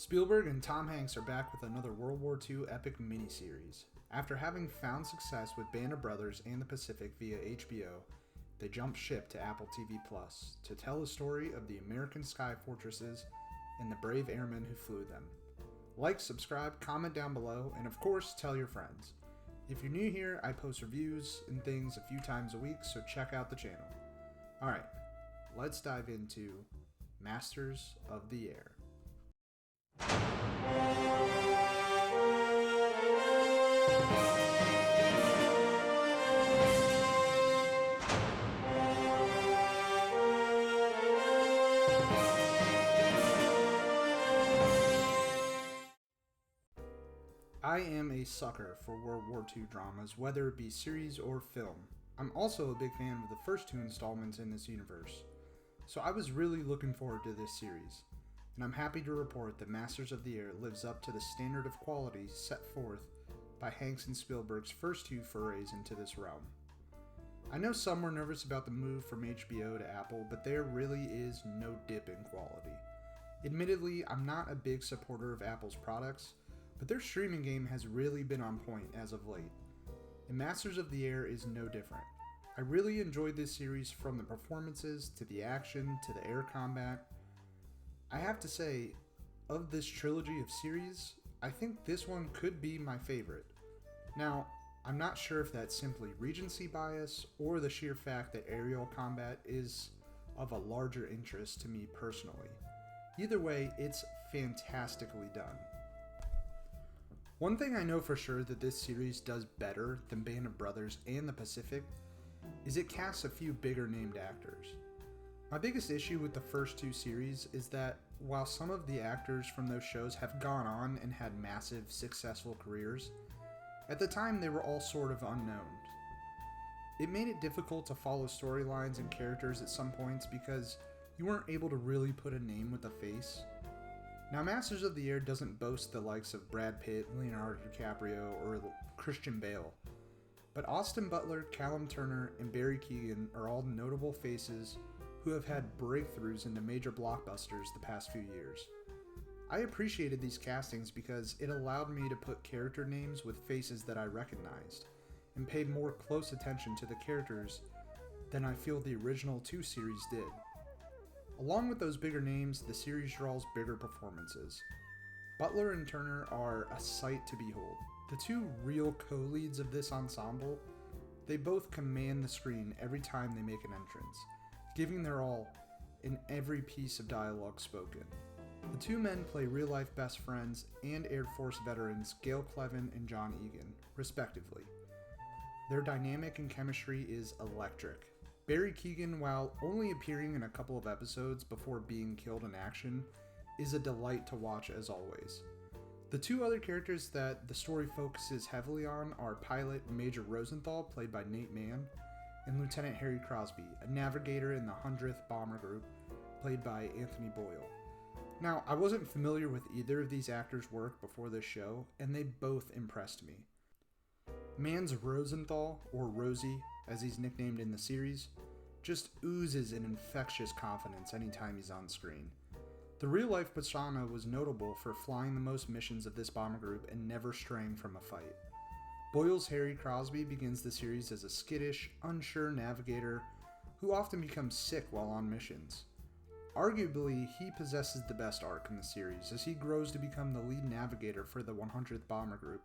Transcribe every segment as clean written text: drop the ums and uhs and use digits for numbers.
Spielberg and Tom Hanks are back with another World War II epic miniseries. After having found success with Band of Brothers and the Pacific via HBO, they jumped ship to Apple TV Plus to tell the story of the American sky fortresses and the brave airmen who flew them. Like, subscribe, comment down below, and of course, tell your friends. If you're new here, I post reviews and things a few times a week, so check out the channel. Alright, let's dive into Masters of the Air. I am a sucker for World War II dramas, whether it be series or film. I'm also a big fan of the first two installments in this universe, so I was really looking forward to this series, and I'm happy to report that Masters of the Air lives up to the standard of quality set forth by Hanks and Spielberg's first two forays into this realm. I know some were nervous about the move from HBO to Apple, but there really is no dip in quality. Admittedly, I'm not a big supporter of Apple's products, but their streaming game has really been on point as of late, and Masters of the Air is no different. I really enjoyed this series from the performances, to the action, to the air combat. I have to say, of this trilogy of series, I think this one could be my favorite. Now, I'm not sure if that's simply recency bias or the sheer fact that aerial combat is of a larger interest to me personally. Either way, it's fantastically done. One thing I know for sure that this series does better than Band of Brothers and the Pacific is it casts a few bigger named actors. My biggest issue with the first two series is that while some of the actors from those shows have gone on and had massive, successful careers, at the time they were all sort of unknown. It made it difficult to follow storylines and characters at some points because you weren't able to really put a name with a face. Now, Masters of the Air doesn't boast the likes of Brad Pitt, Leonardo DiCaprio, or Christian Bale, but Austin Butler, Callum Turner, and Barry Keoghan are all notable faces who have had breakthroughs into major blockbusters the past few years. I appreciated these castings because it allowed me to put character names with faces that I recognized, and paid more close attention to the characters than I feel the original two series did. Along with those bigger names, the series draws bigger performances. Butler and Turner are a sight to behold. The two real co-leads of this ensemble, they both command the screen every time they make an entrance, giving their all in every piece of dialogue spoken. The two men play real-life best friends and Air Force veterans Gail Cleven and John Egan, respectively. Their dynamic and chemistry is electric. Barry Keoghan, while only appearing in a couple of episodes before being killed in action, is a delight to watch as always. The two other characters that the story focuses heavily on are Pilot Major Rosenthal, played by Nate Mann, and Lieutenant Harry Crosby, a navigator in the 100th Bomber Group, played by Anthony Boyle. Now, I wasn't familiar with either of these actors' work before this show, and they both impressed me. Mann's Rosenthal, or Rosie, as he's nicknamed in the series, just oozes an infectious confidence anytime he's on screen. The real-life persona was notable for flying the most missions of this bomber group and never straying from a fight. Boyle's Harry Crosby begins the series as a skittish, unsure navigator who often becomes sick while on missions. Arguably, he possesses the best arc in the series as he grows to become the lead navigator for the 100th Bomber Group,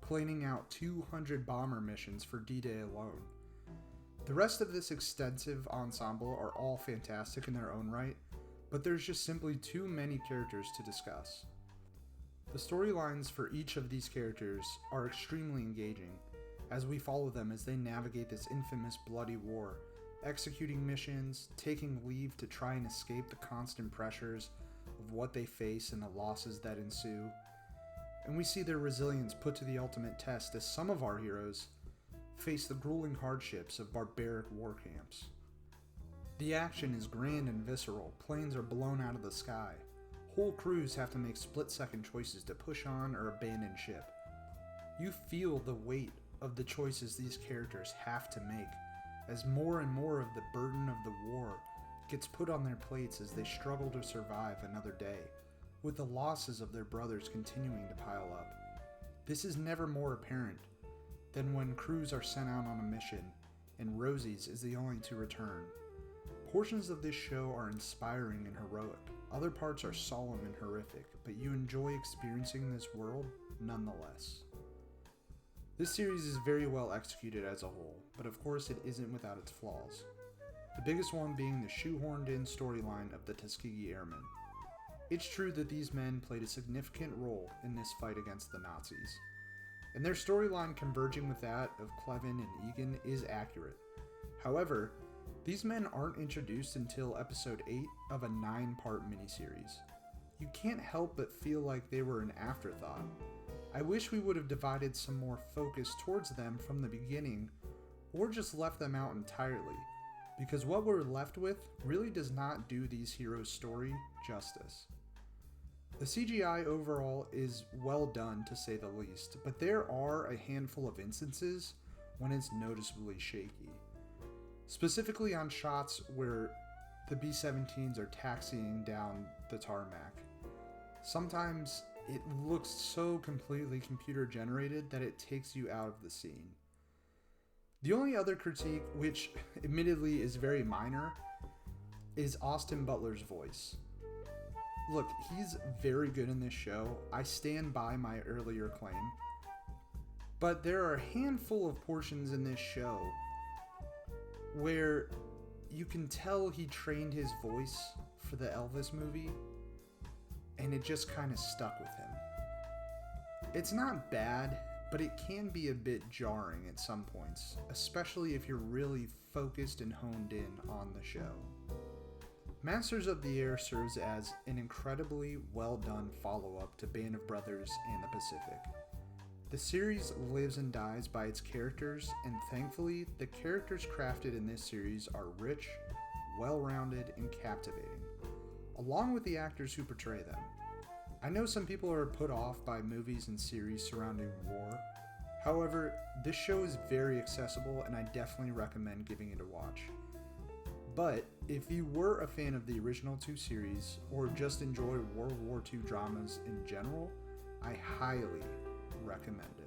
planning out 200 bomber missions for D-Day alone. The rest of this extensive ensemble are all fantastic in their own right, but there's just simply too many characters to discuss. The storylines for each of these characters are extremely engaging, as we follow them as they navigate this infamous bloody war, executing missions, taking leave to try and escape the constant pressures of what they face and the losses that ensue. And we see their resilience put to the ultimate test as some of our heroes face the grueling hardships of barbaric war camps. The action is grand and visceral. Planes are blown out of the sky. Whole crews have to make split-second choices to push on or abandon ship. You feel the weight of the choices these characters have to make, as more and more of the burden of the war gets put on their plates as they struggle to survive another day, with the losses of their brothers continuing to pile up. This is never more apparent than when crews are sent out on a mission and Rosie's is the only to return. Portions of this show are inspiring and heroic. Other parts are solemn and horrific, but you enjoy experiencing this world nonetheless. This series is very well executed as a whole, but of course it isn't without its flaws. The biggest one being the shoehorned in storyline of the Tuskegee Airmen. It's true that these men played a significant role in this fight against the Nazis, and their storyline converging with that of Clevin and Egan is accurate. However, these men aren't introduced until episode 8 of a 9-part miniseries. You can't help but feel like they were an afterthought. I wish we would have divided some more focus towards them from the beginning, or just left them out entirely, because what we're left with really does not do these heroes' story justice. The CGI overall is well done to say the least, but there are a handful of instances when it's noticeably shaky. Specifically on shots where the B-17s are taxiing down the tarmac. Sometimes it looks so completely computer generated that it takes you out of the scene. The only other critique, which admittedly is very minor, is Austin Butler's voice. Look, he's very good in this show. I stand by my earlier claim. But there are a handful of portions in this show where you can tell he trained his voice for the Elvis movie, and it just kind of stuck with him. It's not bad, but it can be a bit jarring at some points, especially if you're really focused and honed in on the show. Masters of the Air serves as an incredibly well done follow-up to Band of Brothers and the Pacific. The series lives and dies by its characters, and thankfully, the characters crafted in this series are rich, well-rounded, and captivating, along with the actors who portray them. I know some people are put off by movies and series surrounding war. However, this show is very accessible, and I definitely recommend giving it a watch. But if you were a fan of the original 2 series, or just enjoy World War II dramas in general, I highly recommend it.